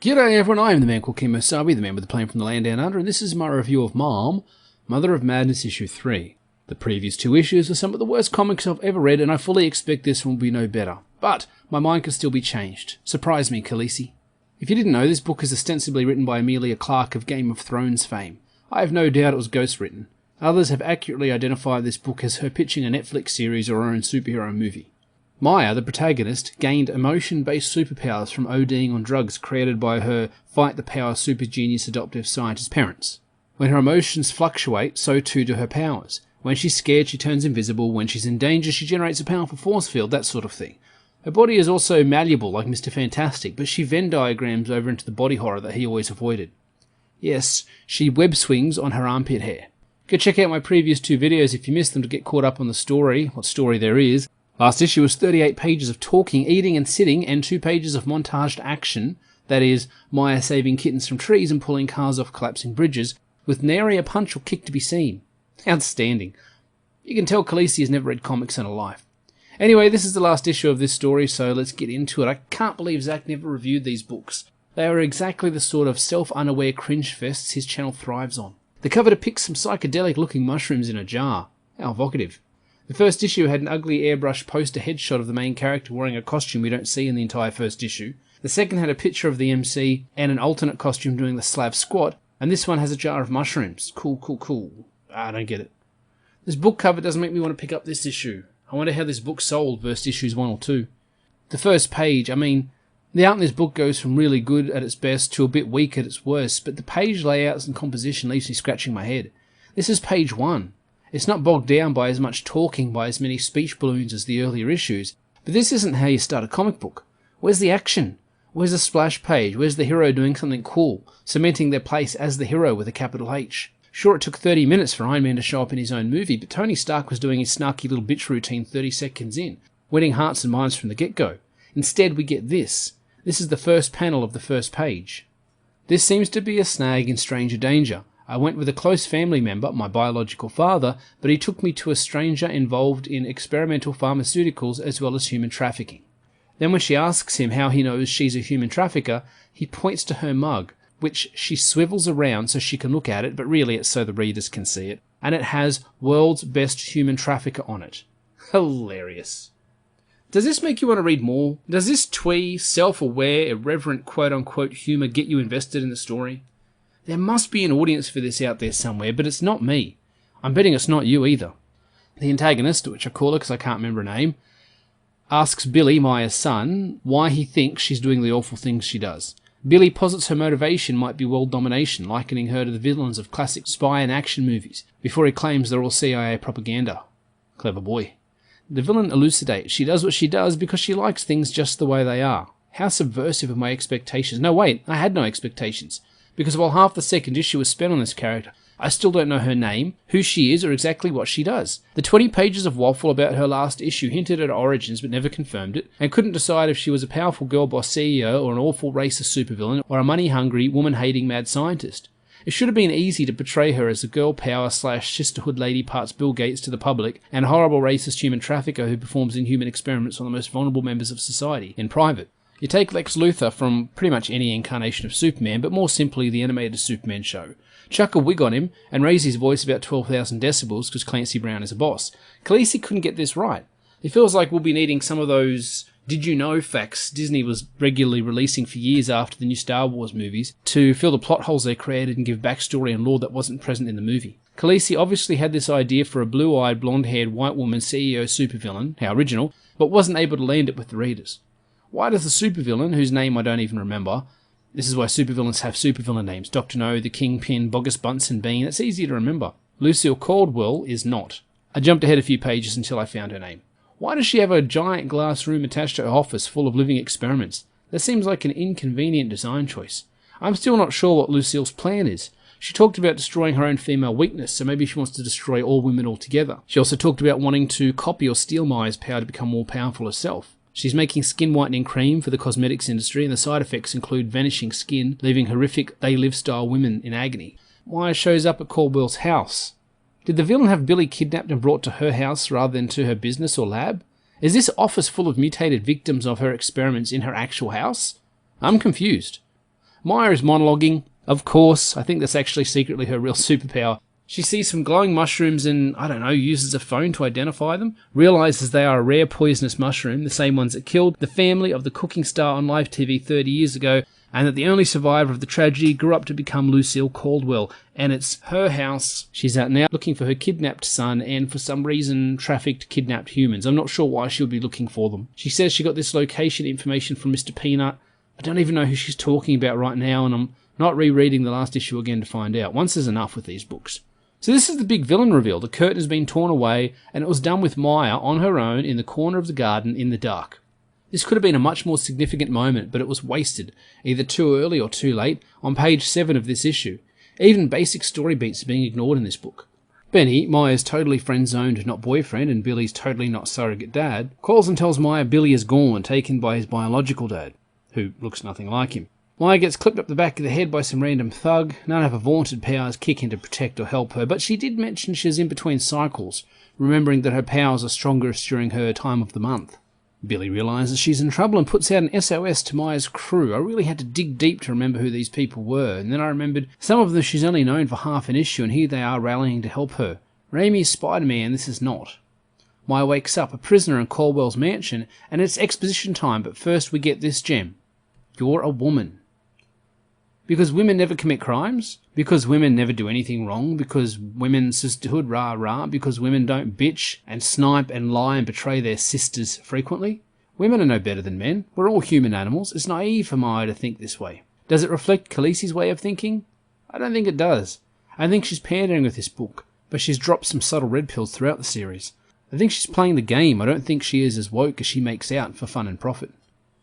G'day everyone, I am the man called Kemosabe, the man with the plane from the land down under, and this is my review of M.O.M, Mother of Madness issue 3. The previous two issues are some of the worst comics I've ever read, and I fully expect this one will be no better. But my mind can still be changed. Surprise me, Khaleesi. If you didn't know, this book is ostensibly written by Emilia Clarke of Game of Thrones fame. I have no doubt it was ghost-written. Others have accurately identified this book as her pitching a Netflix series or her own superhero movie. Maya, the protagonist, gained emotion-based superpowers from ODing on drugs created by her fight-the-power super-genius adoptive scientist parents. When her emotions fluctuate, so too do her powers. When she's scared, she turns invisible. When she's in danger, she generates a powerful force field, that sort of thing. Her body is also malleable like Mr. Fantastic, but she Venn diagrams over into the body horror that he always avoided. Yes, she web swings on her armpit hair. Go check out my previous two videos if you missed them to get caught up on the story, what story there is. Last issue was 38 pages of talking, eating and sitting, and 2 pages of montaged action, that is, Maya saving kittens from trees and pulling cars off collapsing bridges, with nary a punch or kick to be seen. Outstanding. You can tell Khaleesi has never read comics in her life. Anyway, this is the last issue of this story, so let's get into it. I can't believe Zach never reviewed these books. They are exactly the sort of self-unaware cringe fests his channel thrives on. The cover depicts some psychedelic-looking mushrooms in a jar. How evocative. The first issue had an ugly airbrush poster headshot of the main character wearing a costume we don't see in the entire first issue. The second had a picture of the MC and an alternate costume doing the Slav squat, and this one has a jar of mushrooms. Cool. I don't get it. This book cover doesn't make me want to pick up this issue. I wonder how this book sold versus issues 1 or 2. The first page, the art in this book goes from really good at its best to a bit weak at its worst, but the page layouts and composition leaves me scratching my head. This is page 1. It's not bogged down by as much talking, by as many speech balloons as the earlier issues, but this isn't how you start a comic book. Where's the action? Where's the splash page? Where's the hero doing something cool, cementing their place as the hero with a capital H? Sure, it took 30 minutes for Iron Man to show up in his own movie, but Tony Stark was doing his snarky little bitch routine 30 seconds in, winning hearts and minds from the get-go. Instead, we get this. This is the first panel of the first page. This seems to be a snag in stranger danger. I went with a close family member, my biological father, but he took me to a stranger involved in experimental pharmaceuticals as well as human trafficking. Then when she asks him how he knows she's a human trafficker, he points to her mug, which she swivels around so she can look at it, but really it's so the readers can see it, and it has "World's Best Human Trafficker" on it. Hilarious. Does this make you want to read more? Does this twee, self-aware, irreverent quote-unquote humour get you invested in the story? There must be an audience for this out there somewhere, but it's not me. I'm betting it's not you either. The antagonist, which I call her because I can't remember her name, asks Billy, Maya's son, why he thinks she's doing the awful things she does. Billy posits her motivation might be world domination, likening her to the villains of classic spy and action movies, before he claims they're all CIA propaganda. Clever boy. The villain elucidates she does what she does because she likes things just the way they are. How subversive of my expectations. No, wait, I had no expectations. Because while half the second issue was spent on this character, I still don't know her name, who she is, or exactly what she does. The 20 pages of waffle about her last issue hinted at her origins but never confirmed it, and couldn't decide if she was a powerful girl boss CEO or an awful racist supervillain or a money-hungry, woman-hating mad scientist. It should have been easy to portray her as a girl power / sisterhood lady parts Bill Gates to the public and horrible racist human trafficker who performs inhuman experiments on the most vulnerable members of society in private. You take Lex Luthor from pretty much any incarnation of Superman, but more simply the animated Superman show. Chuck a wig on him and raise his voice about 12,000 decibels because Clancy Brown is a boss. Khaleesi couldn't get this right. It feels like we'll be needing some of those did you know facts Disney was regularly releasing for years after the new Star Wars movies to fill the plot holes they created and give backstory and lore that wasn't present in the movie. Khaleesi obviously had this idea for a blue-eyed, blonde-haired white woman CEO supervillain, how original, but wasn't able to land it with the readers. Why does the supervillain, whose name I don't even remember, this is why supervillains have supervillain names, Dr. No, the Kingpin, Bogus Bunsen Bean, it's easy to remember. Lucille Caldwell is not. I jumped ahead a few pages until I found her name. Why does she have a giant glass room attached to her office full of living experiments? That seems like an inconvenient design choice. I'm still not sure what Lucille's plan is. She talked about destroying her own female weakness, so maybe she wants to destroy all women altogether. She also talked about wanting to copy or steal Maya's power to become more powerful herself. She's making skin whitening cream for the cosmetics industry, and the side effects include vanishing skin, leaving horrific they-live-style women in agony. Maya shows up at Caldwell's house. Did the villain have Billy kidnapped and brought to her house rather than to her business or lab? Is this office full of mutated victims of her experiments in her actual house? I'm confused. Maya is monologuing. Of course, I think that's actually secretly her real superpower. She sees some glowing mushrooms and, I don't know, uses a phone to identify them, realises they are a rare poisonous mushroom, the same ones that killed the family of the cooking star on live TV 30 years ago, and that the only survivor of the tragedy grew up to become Lucille Caldwell, and it's her house. She's out now looking for her kidnapped son and, for some reason, trafficked kidnapped humans. I'm not sure why she would be looking for them. She says she got this location information from Mr. Peanut. I don't even know who she's talking about right now, and I'm not rereading the last issue again to find out. Once is enough with these books. So this is the big villain reveal. The curtain has been torn away, and it was done with Maya on her own in the corner of the garden in the dark. This could have been a much more significant moment, but it was wasted, either too early or too late, on page 7 of this issue. Even basic story beats are being ignored in this book. Benny, Maya's totally friend-zoned not boyfriend and Billy's totally not surrogate dad, calls and tells Maya Billy is gone, taken by his biological dad, who looks nothing like him. Maya gets clipped up the back of the head by some random thug. None of her vaunted powers kick in to protect or help her, but she did mention she's in between cycles, remembering that her powers are strongest during her time of the month. Billy realises she's in trouble and puts out an SOS to Maya's crew. I really had to dig deep to remember who these people were, and then I remembered some of them she's only known for half an issue, and here they are rallying to help her. Raimi's Spider-Man, this is not. Maya wakes up a prisoner in Caldwell's mansion, and it's exposition time, but first we get this gem. You're a woman. Because women never commit crimes? Because women never do anything wrong? Because women sisterhood rah rah? Because women don't bitch and snipe and lie and betray their sisters frequently? Women are no better than men. We're all human animals. It's naive for Maya to think this way. Does it reflect Khaleesi's way of thinking? I don't think it does. I think she's pandering with this book, but she's dropped some subtle red pills throughout the series. I think she's playing the game. I don't think she is as woke as she makes out for fun and profit.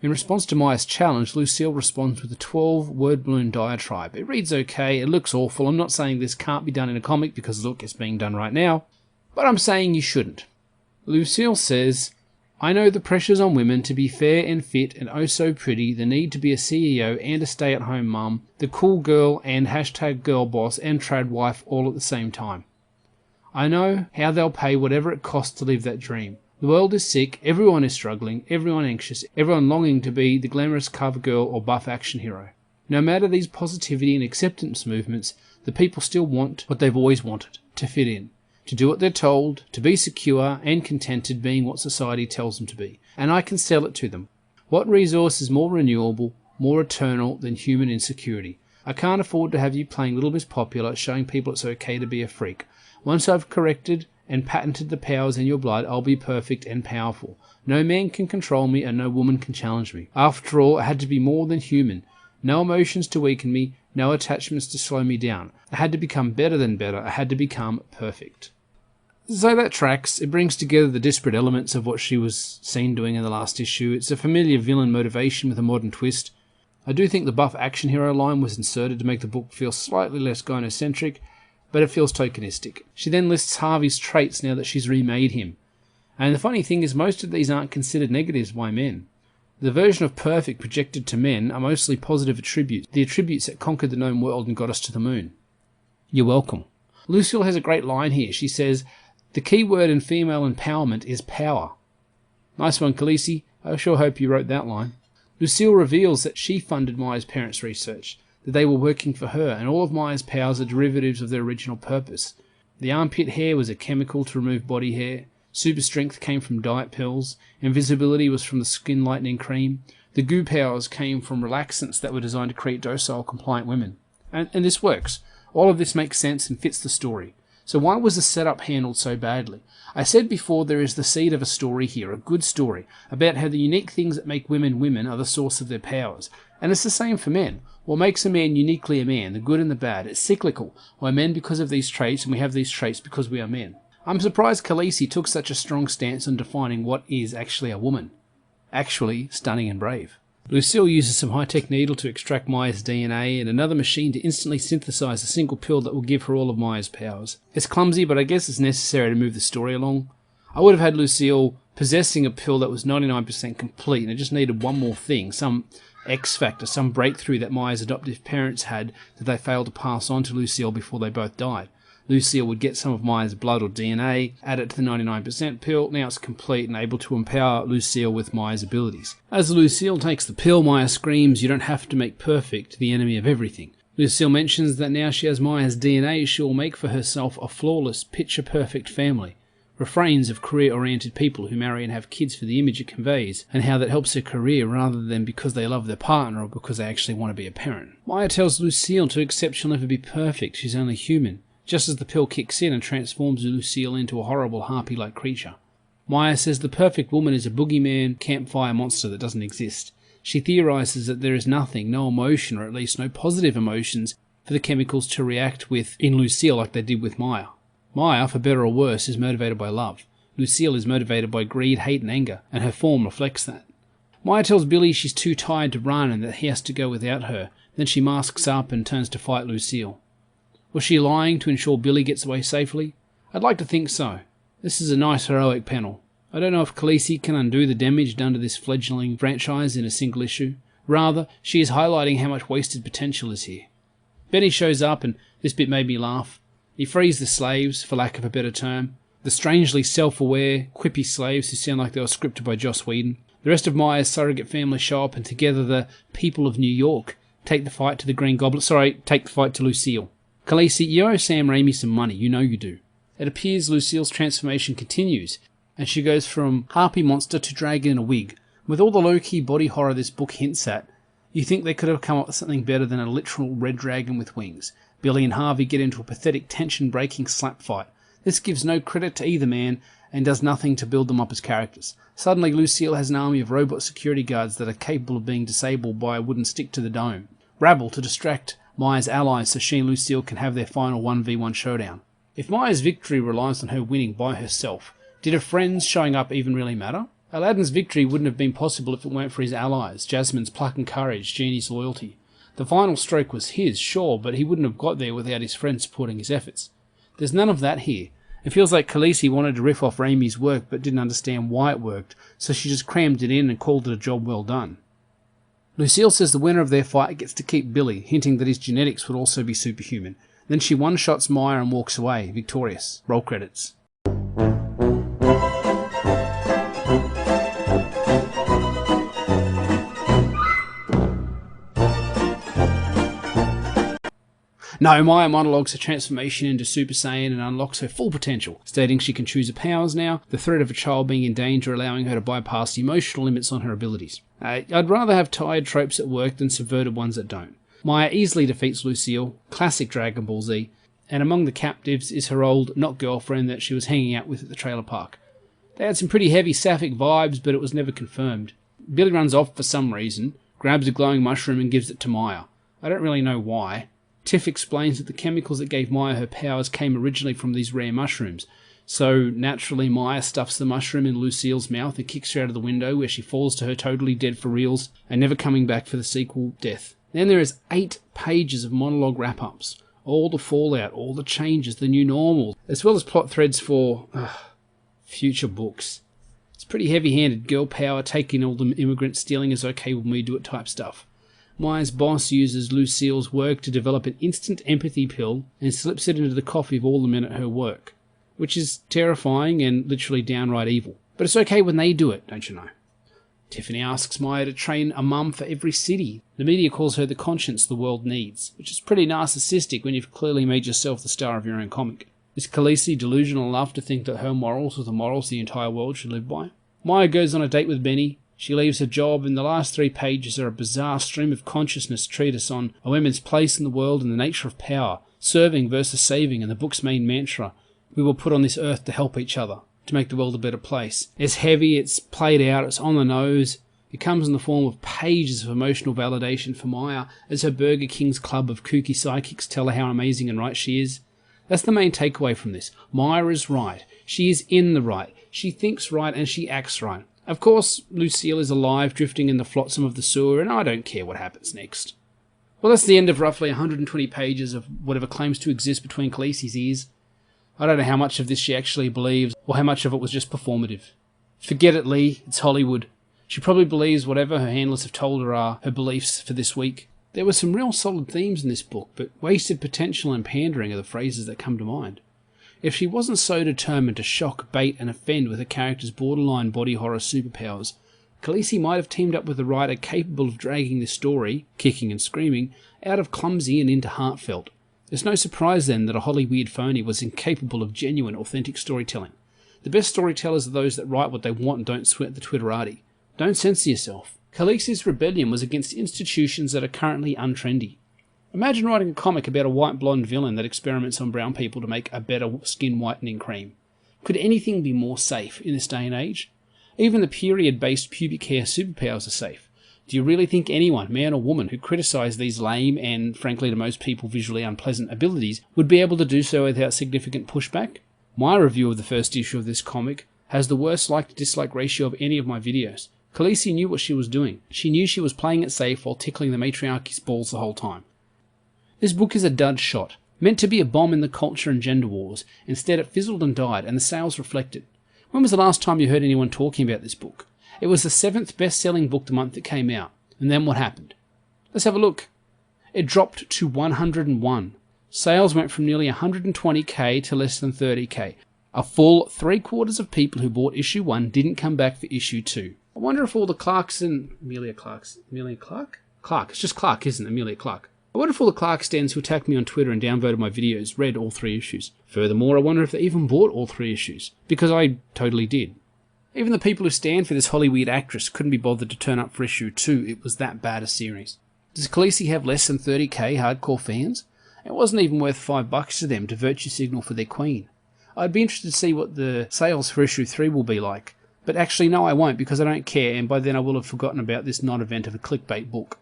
In response to Maya's challenge, Lucille responds with a 12-word balloon diatribe. It reads okay, it looks awful. I'm not saying this can't be done in a comic because, look, it's being done right now. But I'm saying you shouldn't. Lucille says, I know the pressures on women to be fair and fit and oh so pretty, the need to be a CEO and a stay-at-home mum, the cool girl and hashtag girl boss and trad wife all at the same time. I know how they'll pay whatever it costs to live that dream. The world is sick, everyone is struggling, everyone anxious, everyone longing to be the glamorous cover girl or buff action hero. No matter these positivity and acceptance movements, the people still want what they've always wanted, to fit in, to do what they're told, to be secure and contented being what society tells them to be. And I can sell it to them. What resource is more renewable, more eternal than human insecurity? I can't afford to have you playing Little Miss Popular, showing people it's okay to be a freak. Once I've corrected and patented the powers in your blood, I'll be perfect and powerful. No man can control me and no woman can challenge me. After all, I had to be more than human. No emotions to weaken me, no attachments to slow me down. I had to become better than better. I had to become perfect. So that tracks. It brings together the disparate elements of what she was seen doing in the last issue. It's a familiar villain motivation with a modern twist. I do think the buff action hero line was inserted to make the book feel slightly less gynocentric, but it feels tokenistic. She then lists Harvey's traits now that she's remade him. And the funny thing is most of these aren't considered negatives by men. The version of perfect projected to men are mostly positive attributes, the attributes that conquered the known world and got us to the moon. You're welcome. Lucille has a great line here. She says, the key word in female empowerment is power. Nice one, Khaleesi. I sure hope you wrote that line. Lucille reveals that she funded Maya's parents' research, that they were working for her, and all of Maya's powers are derivatives of their original purpose. The armpit hair was a chemical to remove body hair, super strength came from diet pills, invisibility was from the skin lightening cream, the goo powers came from relaxants that were designed to create docile, compliant women. And this works. All of this makes sense and fits the story. So why was the setup handled so badly? I said before there is the seed of a story here, a good story, about how the unique things that make women women are the source of their powers. And it's the same for men. What makes a man uniquely a man, the good and the bad, it's cyclical. We're men because of these traits, and we have these traits because we are men. I'm surprised Khaleesi took such a strong stance on defining what is actually a woman. Actually, stunning and brave. Lucille uses some high-tech needle to extract Maya's DNA and another machine to instantly synthesize a single pill that will give her all of Maya's powers. It's clumsy, but I guess it's necessary to move the story along. I would have had Lucille possessing a pill that was 99% complete, and it just needed one more thing, some X factor, some breakthrough that Maya's adoptive parents had that they failed to pass on to Lucille before they both died. Lucille would get some of Maya's blood or DNA, add it to the 99% pill. Now it's complete and able to empower Lucille with Maya's abilities. As Lucille takes the pill, Maya screams, "You don't have to make perfect the enemy of everything." Lucille mentions that now she has Maya's DNA, she will make for herself a flawless, picture-perfect family. Refrains of career-oriented people who marry and have kids for the image it conveys, and how that helps their career rather than because they love their partner or because they actually want to be a parent. Maya tells Lucille to accept she'll never be perfect, she's only human, just as the pill kicks in and transforms Lucille into a horrible harpy-like creature. Maya says the perfect woman is a boogeyman campfire monster that doesn't exist. She theorizes that there is nothing, no emotion, or at least no positive emotions, for the chemicals to react with in Lucille like they did with Maya. Maya, for better or worse, is motivated by love. Lucille is motivated by greed, hate and anger, and her form reflects that. Maya tells Billy she's too tired to run and that he has to go without her. Then she masks up and turns to fight Lucille. Was she lying to ensure Billy gets away safely? I'd like to think so. This is a nice heroic panel. I don't know if Khaleesi can undo the damage done to this fledgling franchise in a single issue. Rather, she is highlighting how much wasted potential is here. Benny shows up, and this bit made me laugh. He frees the slaves, for lack of a better term. The strangely self-aware, quippy slaves who sound like they were scripted by Joss Whedon. The rest of Maya's surrogate family show up, and together the people of New York take the fight to the Green Goblin. Take the fight to Lucille. Khaleesi, you owe Sam Raimi some money. You know you do. It appears Lucille's transformation continues, and she goes from harpy monster to dragon in a wig. With all the low-key body horror this book hints at, you think they could have come up with something better than a literal red dragon with wings. Billy and Harvey get into a pathetic tension-breaking slap fight. This gives no credit to either man and does nothing to build them up as characters. Suddenly, Lucille has an army of robot security guards that are capable of being disabled by a wooden stick to the dome. Rabble to distract Maya's allies so she and Lucille can have their final 1v1 showdown. If Maya's victory relies on her winning by herself, did her friends showing up even really matter? Aladdin's victory wouldn't have been possible if it weren't for his allies, Jasmine's pluck and courage, Genie's loyalty. The final stroke was his, sure, but he wouldn't have got there without his friends supporting his efforts. There's none of that here. It feels like Khaleesi wanted to riff off Raimi's work but didn't understand why it worked, so she just crammed it in and called it a job well done. Lucille says the winner of their fight gets to keep Billy, hinting that his genetics would also be superhuman. Then she one-shots Maya and walks away, victorious. Roll credits. No, Maya monologues her transformation into Super Saiyan and unlocks her full potential, stating she can choose her powers now, the threat of a child being in danger allowing her to bypass the emotional limits on her abilities. I'd rather have tired tropes that work than subverted ones that don't. Maya easily defeats Lucille, classic Dragon Ball Z, and among the captives is her old not-girlfriend that she was hanging out with at the trailer park. They had some pretty heavy sapphic vibes, but it was never confirmed. Billy runs off for some reason, grabs a glowing mushroom and gives it to Maya. I don't really know why. Tiff explains that the chemicals that gave Maya her powers came originally from these rare mushrooms, so naturally Maya stuffs the mushroom in Lucille's mouth and kicks her out of the window, where she falls to her totally dead for reals and never coming back for the sequel, Death. Then there is 8 pages of monologue wrap-ups, all the fallout, all the changes, the new normal, as well as plot threads for future books. It's pretty heavy-handed girl power, taking all the immigrants, stealing is okay when we do it type stuff. Maya's boss uses Lucille's work to develop an instant empathy pill and slips it into the coffee of all the men at her work, which is terrifying and literally downright evil. But it's okay when they do it, don't you know? Tiffany asks Maya to train a mum for every city. The media calls her the conscience the world needs, which is pretty narcissistic when you've clearly made yourself the star of your own comic. Is Khaleesi delusional enough to think that her morals are the morals the entire world should live by? Maya goes on a date with Benny. She leaves her job, and the last 3 pages are a bizarre stream of consciousness treatise on a woman's place in the world and the nature of power, serving versus saving, and the book's main mantra, we were put on this earth to help each other, to make the world a better place. It's heavy, it's played out, it's on the nose. It comes in the form of pages of emotional validation for Maya as her Burger King's club of kooky psychics tell her how amazing and right she is. That's the main takeaway from this. Maya is right. She is in the right. She thinks right and she acts right. Of course, Lucille is alive, drifting in the flotsam of the sewer, and I don't care what happens next. Well, that's the end of roughly 120 pages of whatever claims to exist between Khaleesi's ears. I don't know how much of this she actually believes, or how much of it was just performative. Forget it, Lee. It's Hollywood. She probably believes whatever her handlers have told her are her beliefs for this week. There were some real solid themes in this book, but wasted potential and pandering are the phrases that come to mind. If she wasn't so determined to shock, bait and offend with her character's borderline body horror superpowers, Khaleesi might have teamed up with a writer capable of dragging this story, kicking and screaming, out of clumsy and into heartfelt. It's no surprise then that a Hollyweird phony was incapable of genuine, authentic storytelling. The best storytellers are those that write what they want and don't sweat the Twitterati. Don't censor yourself. Khaleesi's rebellion was against institutions that are currently untrendy. Imagine writing a comic about a white blonde villain that experiments on brown people to make a better skin whitening cream. Could anything be more safe in this day and age? Even the period-based pubic hair superpowers are safe. Do you really think anyone, man or woman, who criticised these lame and, frankly to most people, visually unpleasant abilities would be able to do so without significant pushback? My review of the first issue of this comic has the worst like-to-dislike ratio of any of my videos. Khaleesi knew what she was doing. She knew she was playing it safe while tickling the matriarchy's balls the whole time. This book is a dud shot, meant to be a bomb in the culture and gender wars. Instead it fizzled and died, and the sales reflected. When was the last time you heard anyone talking about this book? It was the 7th best-selling book the month it came out. And then what happened? Let's have a look. It dropped to 101. Sales went from nearly 120k to less than 30k. A full 3/4 of people who bought issue 1 didn't come back for issue 2. I wonder if all the Clarks and... Emilia Clark? Clark. It's just Clark, isn't it? Emilia Clark. I wonder if all the Clark stands who attacked me on Twitter and downvoted my videos read all 3 issues. Furthermore, I wonder if they even bought all 3 issues. Because I totally did. Even the people who stand for this Hollyweird actress couldn't be bothered to turn up for issue 2. It was that bad a series. Does Khaleesi have less than 30k hardcore fans? It wasn't even worth $5 to them to virtue signal for their queen. I'd be interested to see what the sales for issue 3 will be like. But actually no, I won't, because I don't care, and by then I will have forgotten about this non-event of a clickbait book.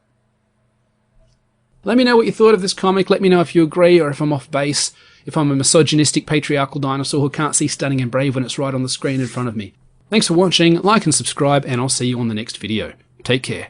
Let me know what you thought of this comic. Let me know if you agree or if I'm off base, if I'm a misogynistic patriarchal dinosaur who can't see Stunning and Brave when it's right on the screen in front of me. Thanks for watching, like and subscribe, and I'll see you on the next video. Take care.